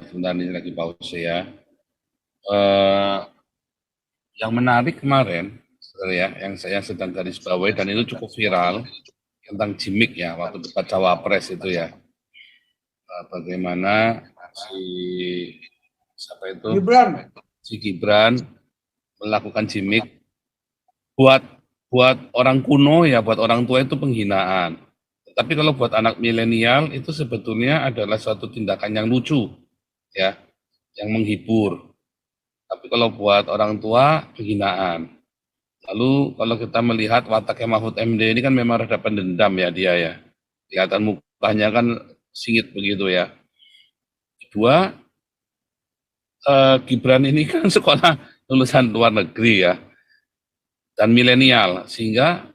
Sebentar ini lagi pause ya. Eh, yang menarik kemarin, ya, yang saya sedang garis bawahi dan itu cukup viral tentang gimmick ya waktu debat cawapres itu ya. Bagaimana si siapa itu Gibran. si Gibran melakukan gimmick buat buat orang kuno ya, buat orang tua itu penghinaan. Tapi kalau buat anak milenial itu sebetulnya adalah suatu tindakan yang lucu ya, yang menghibur. Tapi kalau buat orang tua penghinaan. Lalu kalau kita melihat wataknya Mahfud MD ini kan memang rada pendendam ya dia ya. Kelihatan mukanya kan singit begitu ya. Kedua, Gibran ini kan sekolah lulusan luar negeri ya dan milenial sehingga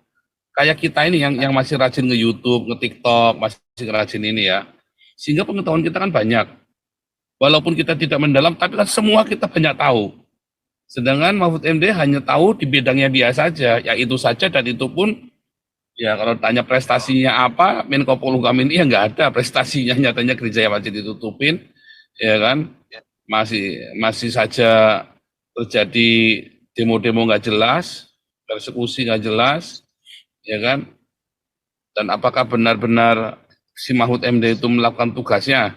kayak kita ini yang masih rajin nge YouTube, nge TikTok, masih rajin ini ya. Sehingga pengetahuan kita kan banyak. Walaupun kita tidak mendalam, tapi kan semua kita banyak tahu. Sedangkan Mahfud MD hanya tahu di bidangnya dia saja, ya itu saja dan itu pun ya kalau tanya prestasinya apa, Menko Polhukam ini ya nggak ada prestasinya, nyatanya gereja yang masih ditutupin, ya kan, masih saja terjadi demo-demo nggak jelas, persekusi nggak jelas, ya kan, dan apakah benar-benar si Mahfud MD itu melakukan tugasnya,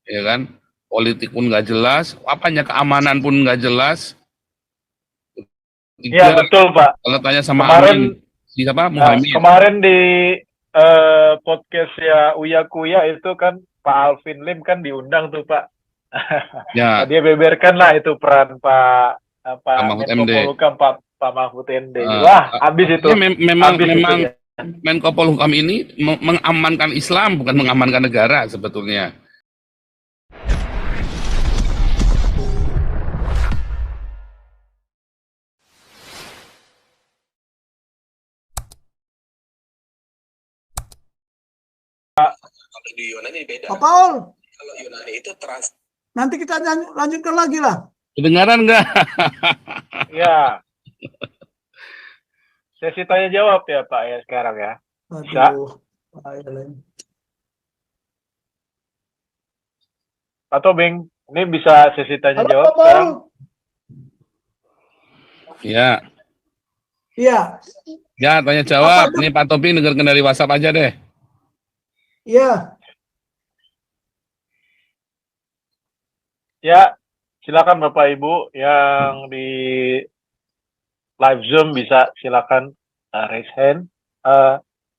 ya kan, politik pun nggak jelas, apanya keamanan pun nggak jelas. Iya betul Pak. Kalau tanya sama kemarin, siapa Muhammad? Kemarin di podcast ya Uya Kuya itu kan Pak Alvin Lim kan diundang tuh Pak. Ya. Dia beberkan lah itu peran Pak Mahfud Menko MD. Polhukam Pak Mahfud MD. Wah habis itu. Memang itu Menko Polhukam ini mengamankan Islam bukan mengamankan negara sebetulnya. Kalau di Yunani beda. Pak Paul. Kalau Yunani itu trans. Nanti kita lanjutkan lagi lah. Kedengaran nggak? Ya. Sesi tanya jawab ya Pak ya sekarang ya. Aduh. Pak Tobing, ini bisa sesi tanya jawab sekarang? Ya. Iya. Ya, tanya jawab. Ini Pak Tobing dengarkan dari WhatsApp aja deh. Iya. Ya, silakan Bapak Ibu yang di live Zoom bisa silakan raise hand.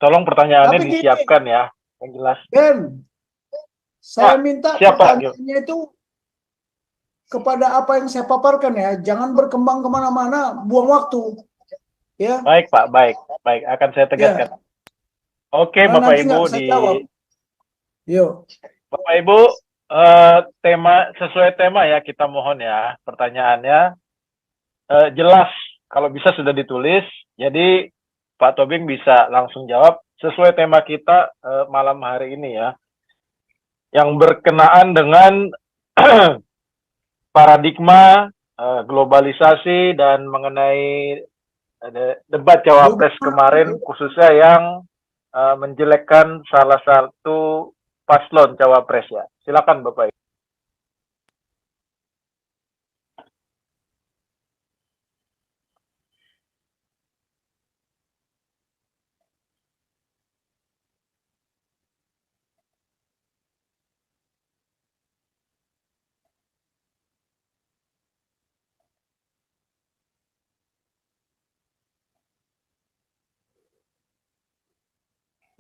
Tolong pertanyaannya disiapkan ya, yang jelas. Ben, saya minta pertanyaannya itu kepada apa yang saya paparkan ya, jangan berkembang kemana-mana, buang waktu. Ya. Baik Pak, baik, akan saya tegaskan. Ya. Oke, Bapak Ibu di. Yuk. Bapak Ibu, sesuai tema ya kita mohon ya pertanyaannya jelas kalau bisa sudah ditulis, jadi Pak Tobing bisa langsung jawab sesuai tema kita malam hari ini ya, yang berkenaan dengan paradigma globalisasi dan mengenai debat cawapres kemarin khususnya yang menjelekkan salah satu paslon cawapres ya. Silakan Bapak Ibu.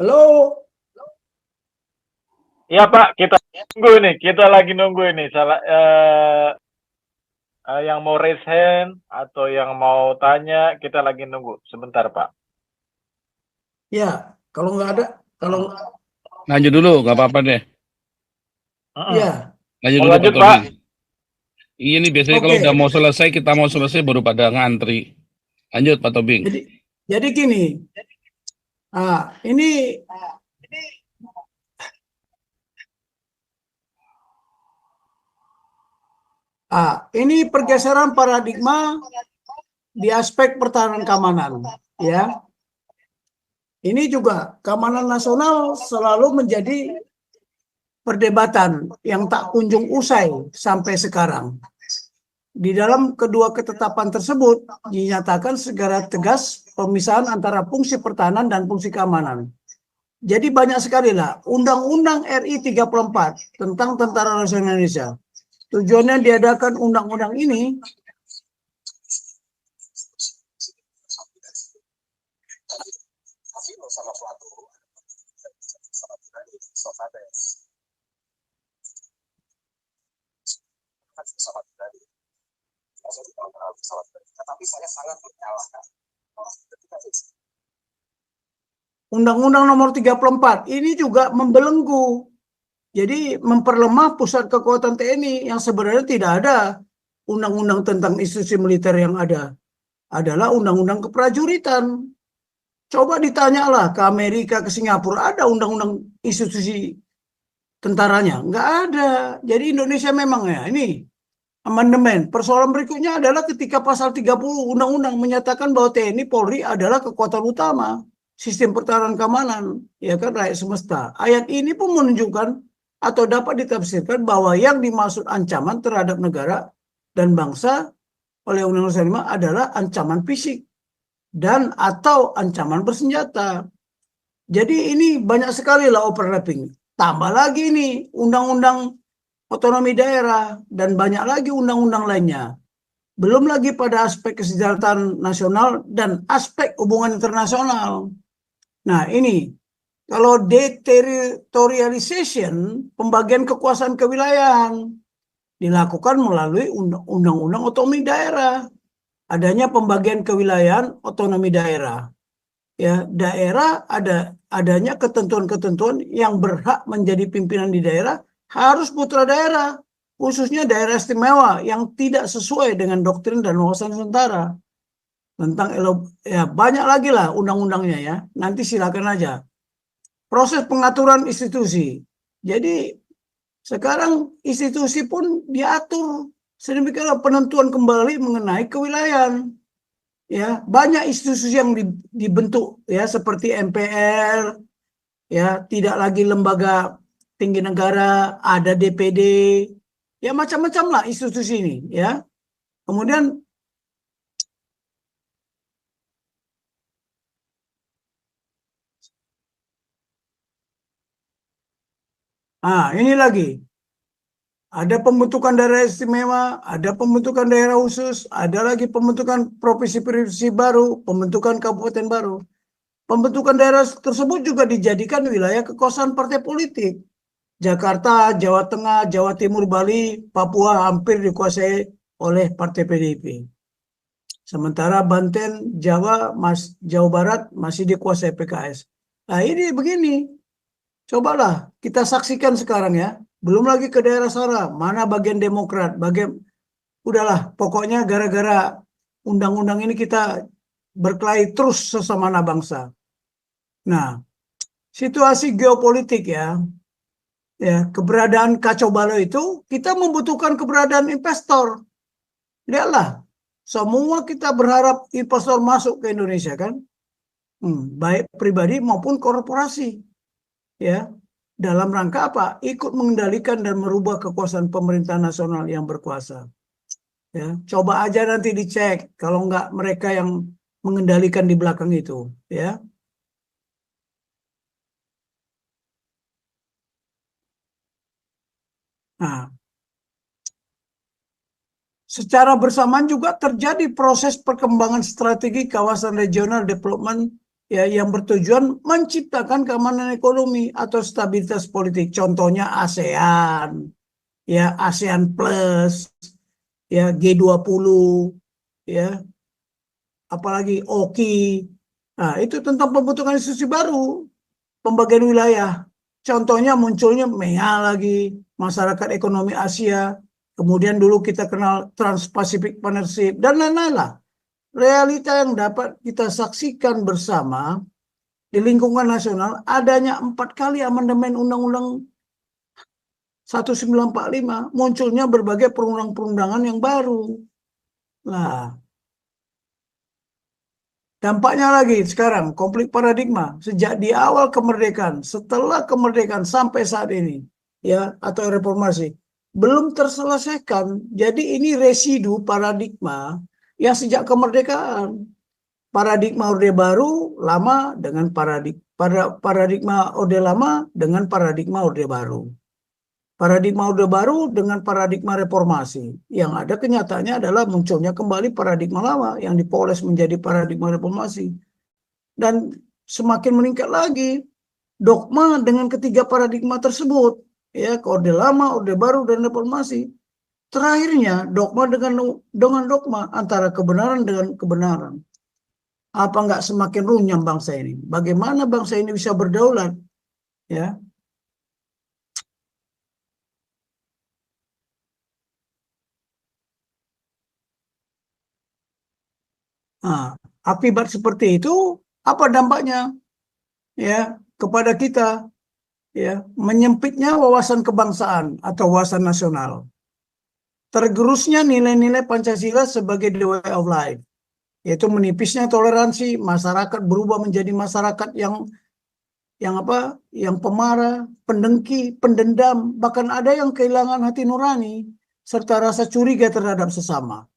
Halo. Iya Pak, kita lagi nunggu ini. Yang mau raise hand atau yang mau tanya, kita lagi nunggu. Sebentar Pak. Ya, kalau nggak ada, kalau lanjut dulu, nggak apa-apa deh. Iya. Lanjut dulu Pak. Iya nih biasanya kalau udah mau selesai, kita mau selesai baru pada ngantri. Lanjut Pak Tobing. Jadi gini, ini pergeseran paradigma di aspek pertahanan keamanan, ya. Ini juga keamanan nasional selalu menjadi perdebatan yang tak kunjung usai sampai sekarang. Di dalam kedua ketetapan tersebut dinyatakan secara tegas pemisahan antara fungsi pertahanan dan fungsi keamanan. Jadi banyak sekali lah Undang-Undang RI 34 tentang Tentara Nasional Indonesia. Tujuannya diadakan undang-undang ini Tetapi saya sangat menyalahkan. Undang-Undang Nomor 34 ini juga membelenggu. Jadi memperlemah pusat kekuatan TNI yang sebenarnya tidak ada undang-undang tentang institusi militer yang ada. Adalah undang-undang keprajuritan. Coba ditanyalah ke Amerika, ke Singapura, ada undang-undang institusi tentaranya? Nggak ada. Jadi Indonesia memang ya ini amandemen. Persoalan berikutnya adalah ketika pasal 30 undang-undang menyatakan bahwa TNI Polri adalah kekuatan utama sistem pertahanan keamanan, ya kan, rakyat semesta. Ayat ini pun menunjukkan atau dapat ditafsirkan bahwa yang dimaksud ancaman terhadap negara dan bangsa oleh Undang-Undang 45 adalah ancaman fisik dan atau ancaman bersenjata. Jadi ini banyak sekali lah overlapping. Tambah lagi ini undang-undang otonomi daerah dan banyak lagi undang-undang lainnya. Belum lagi pada aspek kesejahteraan nasional dan aspek hubungan internasional. Nah ini kalau deterritorialization, pembagian kekuasaan kewilayahan dilakukan melalui undang-undang otonomi daerah. Adanya pembagian kewilayahan otonomi daerah. Ya, daerah adanya ketentuan-ketentuan yang berhak menjadi pimpinan di daerah harus putra daerah, khususnya daerah istimewa yang tidak sesuai dengan doktrin dan wawasan Nusantara. Tentang ya banyak lagi lah undang-undangnya ya. Nanti silakan aja. Proses pengaturan institusi. Jadi sekarang institusi pun diatur sedemikian penentuan kembali mengenai kewilayahan. Ya, banyak institusi yang dibentuk ya seperti MPR, ya tidak lagi lembaga tinggi negara, ada DPD, ya macam-macam lah institusi ini ya. Kemudian ini lagi. Ada pembentukan daerah istimewa, ada pembentukan daerah khusus, ada lagi pembentukan provinsi-provinsi baru, pembentukan kabupaten baru. Pembentukan daerah tersebut juga dijadikan wilayah kekuasaan partai politik. Jakarta, Jawa Tengah, Jawa Timur, Bali, Papua hampir dikuasai oleh partai PDIP. Sementara Banten, Jawa Barat masih dikuasai PKS. Nah ini begini, cobalah kita saksikan sekarang ya. Belum lagi ke daerah sana, mana bagian Demokrat, udahlah, pokoknya gara-gara undang-undang ini kita berkelahi terus sesama anak bangsa. Nah, situasi geopolitik ya, keberadaan kacau balau itu kita membutuhkan keberadaan investor. Lihatlah, semua kita berharap investor masuk ke Indonesia kan, baik pribadi maupun korporasi, ya. Dalam rangka apa? Ikut mengendalikan dan merubah kekuasaan pemerintah nasional yang berkuasa. Ya, coba aja nanti dicek kalau nggak mereka yang mengendalikan di belakang itu, ya. Nah, secara bersamaan juga terjadi proses perkembangan strategi kawasan regional development ya yang bertujuan menciptakan keamanan ekonomi atau stabilitas politik. Contohnya ASEAN, ya ASEAN Plus, ya G20, ya apalagi OKI. Nah, itu tentang pembentukan institusi baru, pembagian wilayah. Contohnya munculnya MEA lagi, Masyarakat Ekonomi Asia. Kemudian dulu kita kenal Trans-Pacific Partnership dan lain-lain lah. Realita yang dapat kita saksikan bersama di lingkungan nasional adanya 4 kali amandemen Undang-Undang 1945, munculnya berbagai perundang-perundangan yang baru. Nah, dampaknya lagi sekarang konflik paradigma sejak di awal kemerdekaan, setelah kemerdekaan sampai saat ini. ya atau reformasi belum terselesaikan. Jadi ini residu paradigma yang sejak kemerdekaan. Paradigma Orde Baru lama dengan paradigma Orde Lama dengan paradigma Orde Baru. Paradigma Orde Baru dengan paradigma reformasi. Yang ada kenyataannya adalah munculnya kembali paradigma lama yang dipoles menjadi paradigma reformasi. Dan semakin meningkat lagi dogma dengan ketiga paradigma tersebut, ya, Orde Lama, Orde Baru, dan reformasi. Terakhirnya dogma dengan dogma, antara kebenaran dengan kebenaran. Apa nggak semakin runyam bangsa ini? Bagaimana bangsa ini bisa berdaulat? Ya, nah, akibat seperti itu apa dampaknya? Ya, kepada kita, ya, menyempitnya wawasan kebangsaan atau wawasan nasional. Tergerusnya nilai-nilai Pancasila sebagai the way of life, yaitu menipisnya toleransi, masyarakat berubah menjadi masyarakat yang apa? Yang pemarah, pendengki, pendendam, bahkan ada yang kehilangan hati nurani serta rasa curiga terhadap sesama.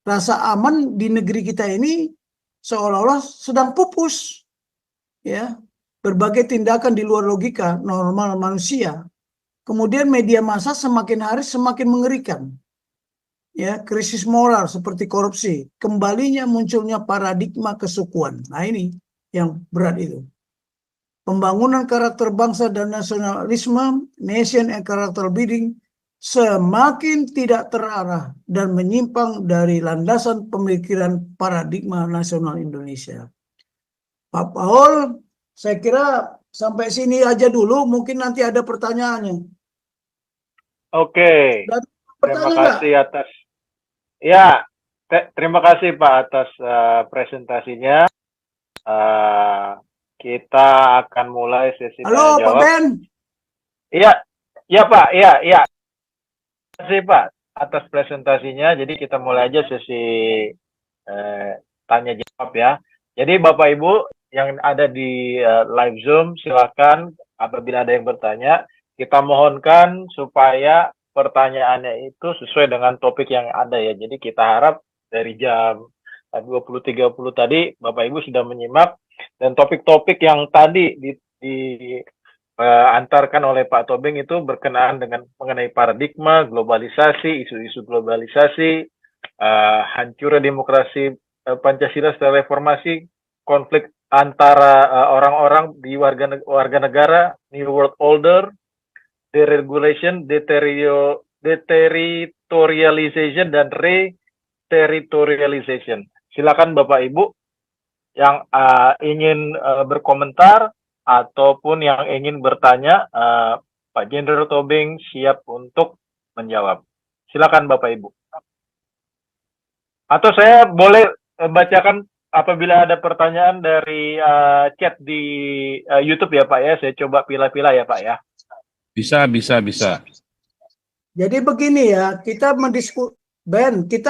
Rasa aman di negeri kita ini seolah-olah sedang pupus, ya. Berbagai tindakan di luar logika normal manusia. Kemudian media massa semakin hari semakin mengerikan. Ya, krisis moral seperti korupsi, kembalinya munculnya paradigma kesukuan. Nah, ini yang berat itu. Pembangunan karakter bangsa dan nasionalisme, nation and character building, semakin tidak terarah dan menyimpang dari landasan pemikiran paradigma nasional Indonesia. Pak Paul, saya kira sampai sini aja dulu, mungkin nanti ada pertanyaannya. Oke, Dan terima pertanyaan nggak? kasih atas ya, terima kasih Pak atas presentasinya. Kita akan mulai sesi tanya Halo Pak jawab. Ben. Iya, iya Pak, iya. Terima kasih Pak atas presentasinya. Jadi kita mulai aja sesi tanya jawab ya. Jadi Bapak Ibu yang ada di live Zoom, silakan apabila ada yang bertanya, kita mohonkan supaya pertanyaannya itu sesuai dengan topik yang ada ya. Jadi kita harap dari jam 20.30 tadi Bapak Ibu sudah menyimak, dan topik-topik yang tadi antarkan oleh Pak Tobing itu berkenaan dengan mengenai paradigma, globalisasi, isu-isu globalisasi, hancurnya demokrasi Pancasila setelah reformasi, konflik antara orang-orang di warga negara, New World Order, deregulation, deterritorialization, dan reterritorialization. Silakan Bapak Ibu yang ingin berkomentar ataupun yang ingin bertanya, Pak Jenderal Tobing siap untuk menjawab. Silakan Bapak Ibu. Atau saya boleh bacakan apabila ada pertanyaan dari chat di YouTube ya Pak ya. Saya coba pilah-pilah ya Pak ya. Bisa. Jadi begini ya, kita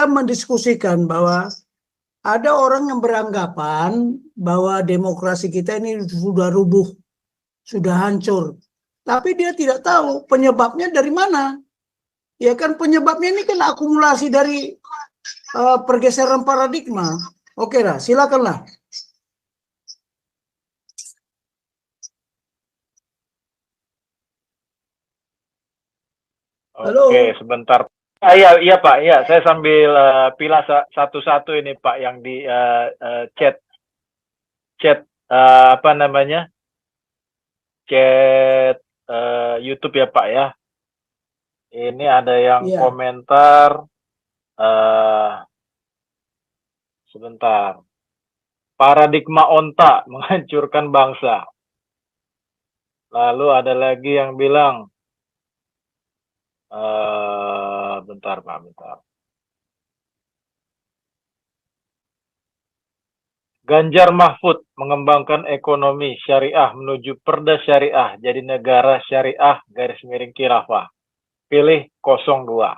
mendiskusikan bahwa ada orang yang beranggapan bahwa demokrasi kita ini sudah rubuh, sudah hancur. Tapi dia tidak tahu penyebabnya dari mana. Ya kan, penyebabnya ini kan akumulasi dari pergeseran paradigma. Oke lah, silakanlah. Halo. Oke, sebentar. Iya Pak, iya. Saya sambil pilah satu-satu ini Pak yang di chat apa namanya? Chat YouTube ya Pak ya. Ini ada yang Iya. komentar. Sebentar. Paradigma onta menghancurkan bangsa. Lalu ada lagi yang bilang, bentar Pak, bentar. Ganjar Mahfud mengembangkan ekonomi syariah menuju perda syariah jadi negara syariah garis miring khilafah. Pilih 02.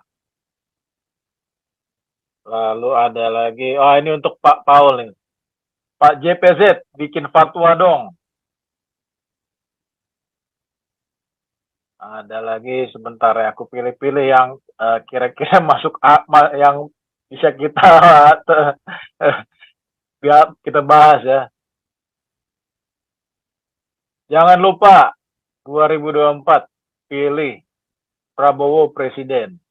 Lalu ada lagi, ini untuk Pak Paul nih. Pak JPZ bikin fatwa dong. Ada lagi sebentar ya, aku pilih-pilih yang kira-kira masuk yang bisa kita kita bahas ya. Jangan lupa 2024 pilih Prabowo presiden.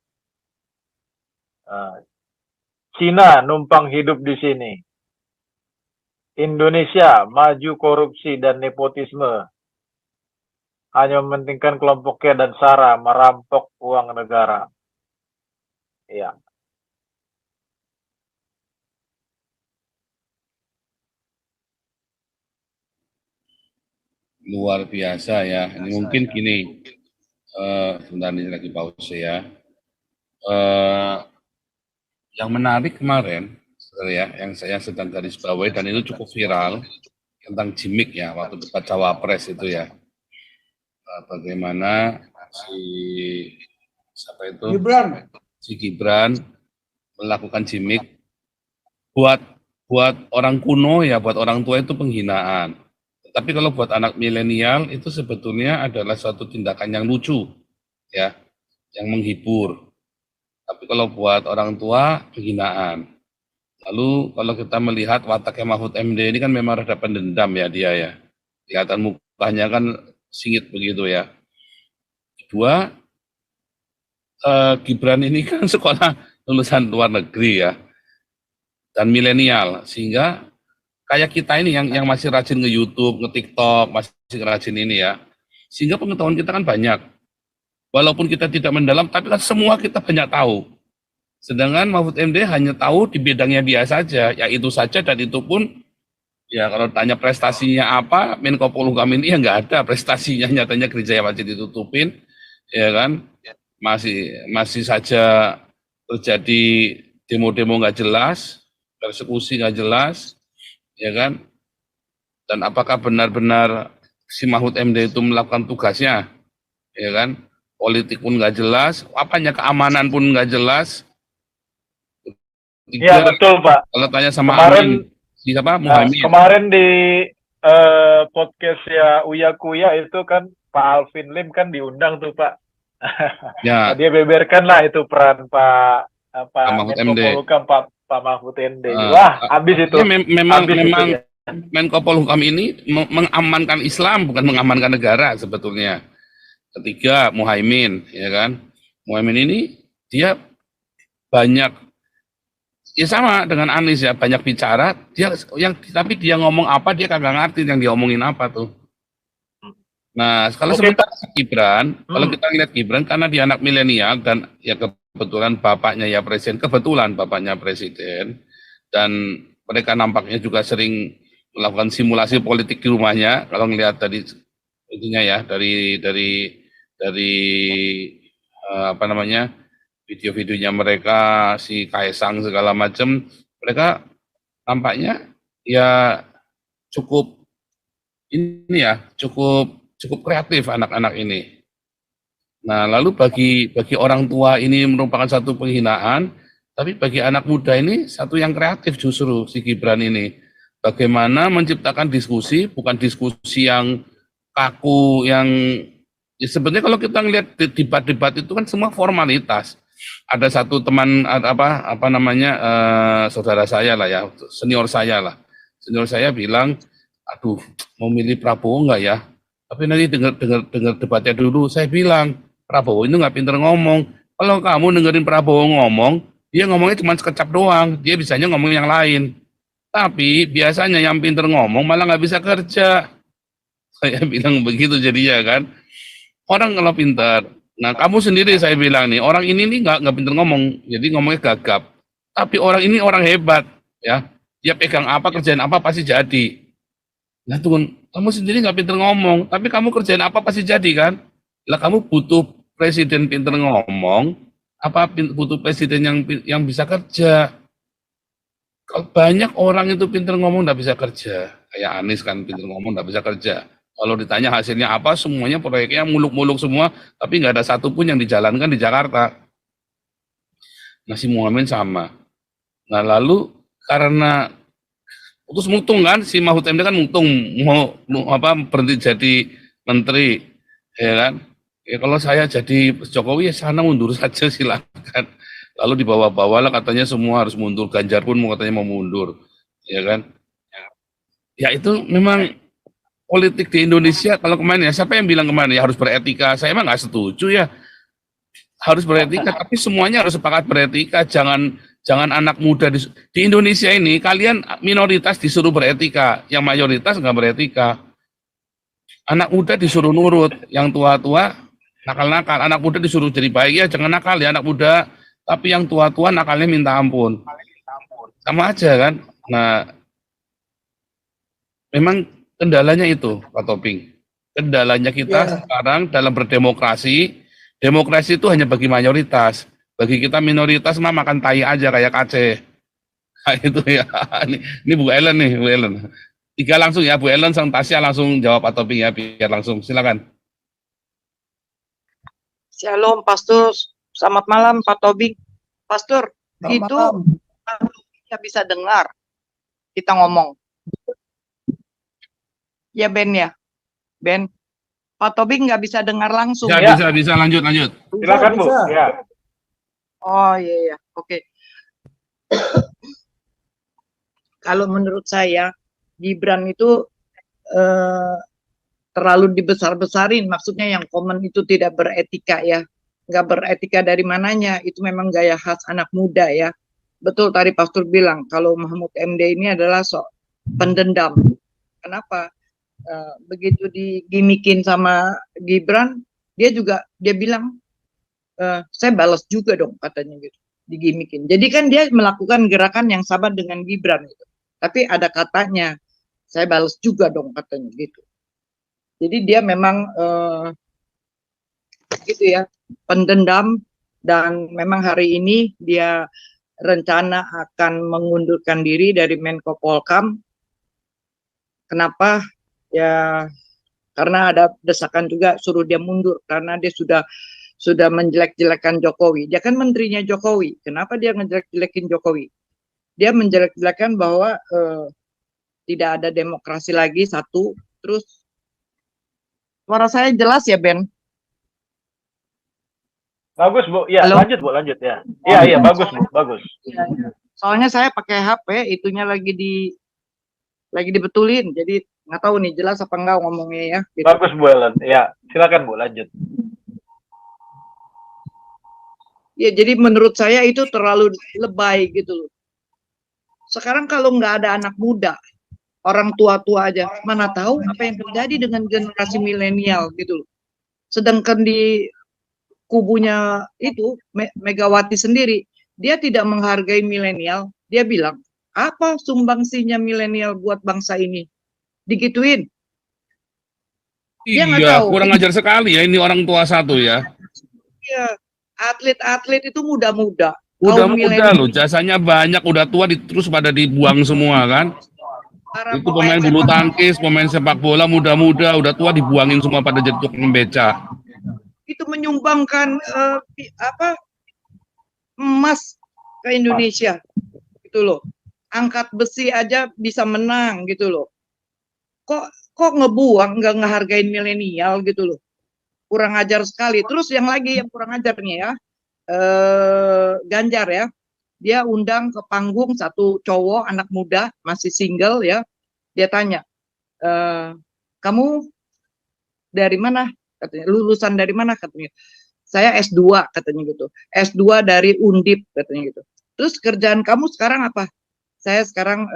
Cina numpang hidup di sini. Indonesia maju korupsi dan nepotisme. Hanya mementingkan kelompoknya dan SARA merampok uang negara. Iya. Luar biasa ya. Ini mungkin gini, sebentar ini lagi pause ya. Yang menarik kemarin, ya, yang saya sedang garis bawahi dan itu cukup viral tentang gimmick ya waktu debat cawapres itu ya. Bagaimana si Gibran melakukan gimmick buat orang kuno ya, buat orang tua itu penghinaan. Tapi kalau buat anak milenial itu sebetulnya adalah suatu tindakan yang lucu ya, yang menghibur. Tapi kalau buat orang tua penghinaan. Lalu kalau kita melihat wataknya Mahfud MD ini kan memang rada pendendam ya dia ya. Kelihatan mukanya kan singit begitu ya. Kedua, Gibran ini kan sekolah lulusan luar negeri ya. Dan milenial, sehingga kayak kita ini yang masih rajin nge-YouTube, nge-TikTok, masih rajin ini ya. Sehingga pengetahuan kita kan banyak. Walaupun kita tidak mendalam, tapi kan semua kita banyak tahu. Sedangkan Mahfud MD hanya tahu di bidangnya dia saja, ya itu saja, dan itu pun ya kalau tanya prestasinya apa, Menko Polhukam ini ya nggak ada prestasinya, nyatanya gereja masih ditutupin, ya kan, masih saja terjadi demo-demo nggak jelas, persekusi nggak jelas, ya kan, dan apakah benar-benar si Mahfud MD itu melakukan tugasnya, ya kan, politik pun nggak jelas, apanya keamanan pun nggak jelas. Iya betul Pak. Kalau tanya sama kemarin, siapa Muhammad? Kemarin di podcast ya Uya Kuya itu kan Pak Alvin Lim kan diundang tuh Pak. Ya. Dia beberkan lah itu peran Pak Mahfud MD. Pak Mahfud MD. Wah, habis itu. Ya, memang itu, ya. Menko Polhukam ini mengamankan Islam, bukan mengamankan negara sebetulnya. Ketiga, Muhaimin, ya kan. Muhaimin ini dia banyak, ya sama dengan Anies ya, banyak bicara, tapi dia ngomong apa dia kagak ngerti yang dia omongin apa tuh. Nah, kalau sementara Gibran, kalau kita lihat Gibran karena dia anak milenial dan ya kebetulan bapaknya presiden dan mereka nampaknya juga sering melakukan simulasi politik di rumahnya kalau ngelihat dari itunya ya, dari apa namanya, video-videonya mereka, si Kaisang segala macam, mereka tampaknya ya cukup ini ya, cukup kreatif anak-anak ini. Nah, lalu bagi orang tua ini merupakan satu penghinaan, tapi bagi anak muda ini satu yang kreatif justru si Gibran ini. Bagaimana menciptakan diskusi, bukan diskusi yang kaku, yang ya sebenarnya kalau kita ngelihat debat-debat itu kan semua formalitas. Ada satu teman apa namanya saudara saya lah ya, senior saya bilang, aduh mau milih Prabowo enggak ya? Tapi nanti dengar debatnya dulu. Saya bilang Prabowo itu nggak pinter ngomong. Kalau kamu dengerin Prabowo ngomong, dia ngomongnya cuma sekecap doang. Dia bisanya ngomong yang lain. Tapi biasanya yang pinter ngomong malah nggak bisa kerja. Saya bilang begitu jadinya kan. Orang kalau pinter, nah kamu sendiri saya bilang nih, orang ini nih nggak pinter ngomong, jadi ngomongnya gagap. Tapi orang ini orang hebat, ya. Dia pegang apa, kerjaan apa pasti jadi. Nah tuh, kamu sendiri nggak pinter ngomong, tapi kamu kerjaan apa pasti jadi kan? Lah kamu butuh presiden pinter ngomong, apa butuh presiden yang bisa kerja? Kalau banyak orang itu pinter ngomong nggak bisa kerja, kayak Anies kan pinter ngomong nggak bisa kerja. Kalau ditanya hasilnya apa, semuanya proyeknya muluk-muluk semua, tapi nggak ada satupun yang dijalankan di Jakarta. Nasi Muhammad sama. Nah lalu karena putus mutung kan, si Mahfud MD kan mutung mau berhenti jadi menteri, ya kan? Ya kalau saya jadi Jokowi ya sana mundur saja silakan. Lalu dibawa-bawa lah katanya semua harus mundur. Ganjar pun katanya mau mundur, ya kan? Ya itu memang politik di Indonesia. Kalau kemarin ya siapa yang bilang kemarin ya harus beretika? Saya emang nggak setuju ya. Harus beretika, tapi semuanya harus sepakat beretika. Jangan anak muda di Indonesia ini kalian minoritas disuruh beretika, yang mayoritas nggak beretika. Anak muda disuruh nurut, yang tua-tua nakal-nakal. Anak muda disuruh jadi baik ya, jangan nakal ya anak muda. Tapi yang tua-tua nakalnya minta ampun. Sama aja kan. Nah, memang kendalanya itu, Pak Toping. Kendalanya kita Ya. sekarang dalam berdemokrasi, demokrasi itu hanya bagi mayoritas. Bagi kita minoritas mah makan tai aja kayak Aceh. Nah, itu ya. Ini Bu Ellen nih, Bu Ellen. Tiga langsung ya, Bu Ellen sang Tasya langsung jawab Pak Toping ya, biar langsung. Silakan. Shalom, Pastor. Selamat malam, Pak Tobing. Pastor, Selamat itu malam. nggak bisa dengar kita ngomong. Ya, Ben ya? Ben, Pak Tobing nggak bisa dengar langsung. Ya, Ya. bisa, lanjut. Silakan Bu. Bisa. Ya. Oh, iya, oke. Kalau menurut saya, Gibran itu terlalu dibesar-besarin. Maksudnya yang komen itu tidak beretika ya. Nggak beretika dari mananya, itu memang gaya khas anak muda ya. Betul tadi Pastor bilang, kalau Mahfud MD ini adalah pendendam. Kenapa? Begitu digimikin sama Gibran, dia bilang, saya balas juga dong katanya gitu, digimikin. Jadi kan dia melakukan gerakan yang sama dengan Gibran gitu. Tapi ada katanya, saya balas juga dong katanya gitu. Jadi dia memang gitu ya, pendendam, dan memang hari ini dia rencana akan mengundurkan diri dari Menko Polkam. Kenapa? Ya karena ada desakan juga suruh dia mundur karena dia sudah menjelek-jelekan Jokowi. Dia kan menterinya Jokowi. Kenapa dia ngejelek-jelekin Jokowi? Dia menjelek-jelekan bahwa tidak ada demokrasi lagi, satu. Terus suara saya jelas ya, Ben? Bagus Bu. Ya, Halo? lanjut Bu, lanjut ya. Iya, bagus Bu, bagus. Soalnya saya pakai HP, itunya lagi dibetulin, jadi nggak tahu nih jelas apa enggak ngomongnya ya. Gitu. Bagus Bu Ellen. Ya, silakan Bu, lanjut. Ya, jadi menurut saya itu terlalu lebay gitu loh. Sekarang kalau nggak ada anak muda, orang tua-tua aja, mana tahu apa yang terjadi dengan generasi milenial gitu loh. Sedangkan di kubunya itu Megawati sendiri, dia tidak menghargai milenial. Dia bilang, apa sumbangsinya milenial buat bangsa ini? Digituin. Dia nggak Iya, tahu. kurang ajar sekali ya ini orang tua satu ya. Iya, atlet-atlet itu muda-muda. Udah Kaum muda milenial. loh, jasanya banyak, udah tua terus pada dibuang semua kan. Para Itu pemain bulu sepak tangkis, pemain sepak bola muda-muda, udah tua dibuangin semua pada jadi tukang beca. itu menyumbangkan emas ke Indonesia gitu loh. Angkat besi aja bisa menang gitu loh. Kok ngebuang, nggak ngehargain milenial gitu loh. Kurang ajar sekali. Terus yang lagi yang kurang ajarnya ya, Ganjar ya, dia undang ke panggung satu cowok anak muda masih single ya, dia tanya, kamu dari mana? Katanya, lulusan dari mana? Katanya, saya S2 katanya gitu, S2 dari Undip katanya gitu. Terus kerjaan kamu sekarang apa? Saya sekarang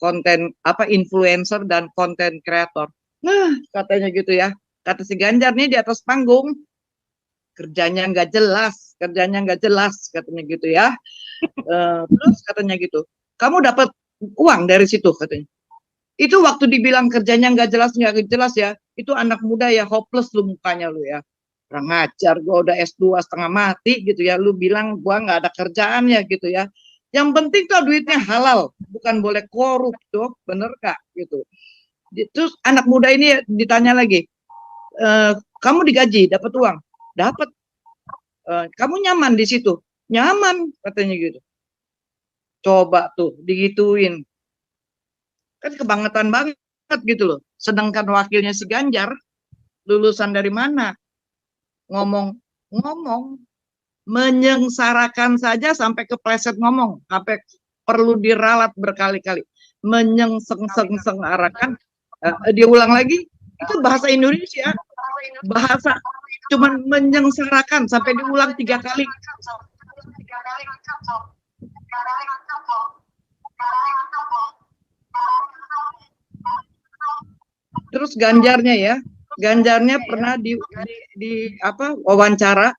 konten influencer dan konten kreator. Nah katanya gitu ya, kata si Ganjar nih di atas panggung, kerjanya nggak jelas katanya gitu ya. Terus katanya gitu, kamu dapat uang dari situ katanya. Itu waktu dibilang kerjanya nggak jelas ya, itu anak muda ya, hopeless lu mukanya lu ya. Kurang ngajar, gua udah S2 setengah mati gitu ya, lu bilang gua nggak ada kerjaan ya gitu ya. Yang penting tuh duitnya halal, bukan boleh korup tuh, bener kak gitu. Terus anak muda ini ditanya lagi, kamu digaji, dapat uang? Dapat. Kamu nyaman di situ? Nyaman katanya gitu. Coba tuh digituin. Kan kebangetan banget gitu loh. Sedangkan wakilnya si Ganjar lulusan dari mana? ngomong, menyengsarakan saja sampai kepleset ngomong, sampai perlu diralat berkali-kali, menyengsarakan, dia ulang lagi, itu bahasa Indonesia, bahasa cuman menyengsarakan sampai diulang 3 kali. Terus Ganjarnya ya, Ganjarnya pernah di apa wawancara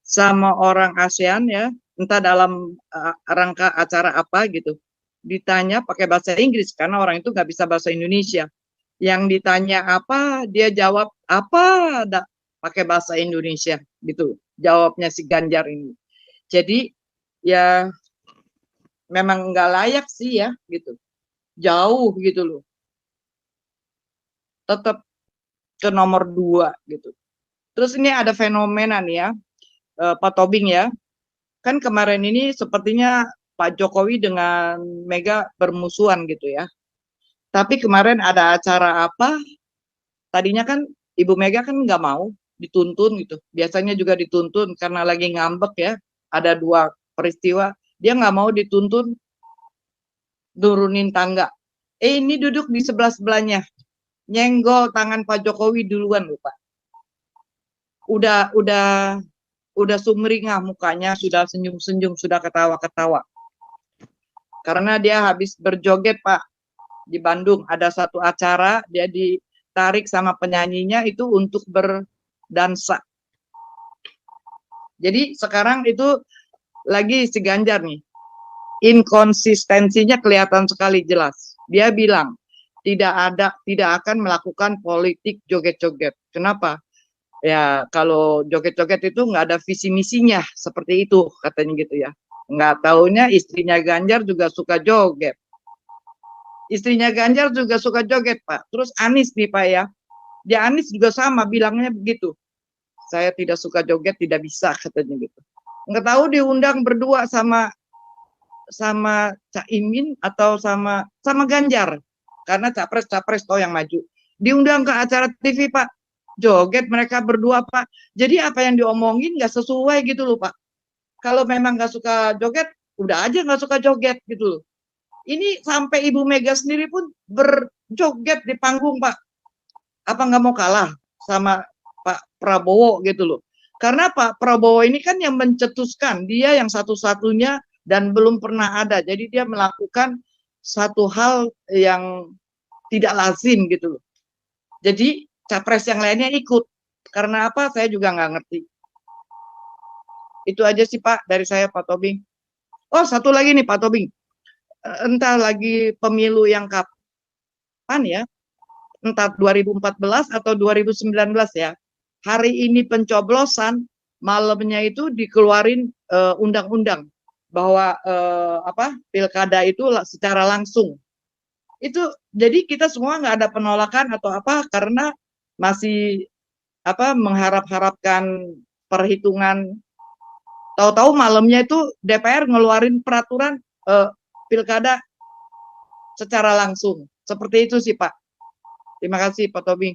sama orang ASEAN ya, entah dalam rangka acara apa gitu. Ditanya pakai bahasa Inggris karena orang itu nggak bisa bahasa Indonesia. Yang ditanya apa, dia jawab apa, pakai bahasa Indonesia gitu. Jawabnya si Ganjar ini. Jadi ya memang nggak layak sih ya gitu. Jauh gitu loh. Tetap ke nomor 2 gitu. Terus ini ada fenomena nih ya, Pak Tobing ya. Kan kemarin ini sepertinya Pak Jokowi dengan Mega bermusuhan gitu ya. Tapi kemarin ada acara apa, tadinya kan Ibu Mega kan nggak mau dituntun gitu. Biasanya juga dituntun karena lagi ngambek ya. Ada 2 peristiwa, dia nggak mau dituntun turunin tangga. Ini duduk di sebelah-sebelahnya. Nyenggol tangan Pak Jokowi duluan lupa. Udah sumringah mukanya, sudah senyum-senyum, sudah ketawa-ketawa. Karena dia habis berjoget Pak di Bandung, ada satu acara dia ditarik sama penyanyinya itu untuk berdansa. Jadi sekarang itu lagi si Ganjar nih, inkonsistensinya kelihatan sekali jelas. Dia bilang tidak akan melakukan politik joget-joget. Kenapa? Ya kalau joget-joget itu nggak ada visi misinya seperti itu katanya gitu ya. Nggak taunya istrinya Ganjar juga suka joget. Istrinya Ganjar juga suka joget Pak. Terus Anies nih Pak ya. Dia Anies juga sama bilangnya begitu. Saya tidak suka joget, tidak bisa katanya gitu. Nggak tahu diundang berdua sama Caimin atau sama Ganjar. Karena capres toh yang maju. Diundang ke acara TV Pak. Joget mereka berdua Pak. Jadi apa yang diomongin nggak sesuai gitu loh Pak. Kalau memang nggak suka joget, udah aja nggak suka joget gitu loh. Ini sampai Ibu Mega sendiri pun berjoget di panggung Pak. Apa nggak mau kalah sama Pak Prabowo gitu loh. Karena Pak Prabowo ini kan yang mencetuskan, dia yang satu-satunya dan belum pernah ada. Jadi dia melakukan satu hal yang tidak lazim gitu loh. Jadi capres yang lainnya ikut. Karena apa? Saya juga nggak ngerti. Itu aja sih Pak dari saya Pak Tobing. Oh satu lagi nih Pak Tobing. Entah lagi pemilu yang kapan ya. Entah 2014 atau 2019 ya. Hari ini pencoblosan, malamnya itu dikeluarin undang-undang bahwa pilkada itu secara langsung. Itu jadi kita semua nggak ada penolakan atau apa karena masih mengharap-harapkan perhitungan. Tahu-tahu malamnya itu DPR ngeluarin peraturan pilkada secara langsung. Seperti itu sih Pak. Terima kasih Pak Tobing.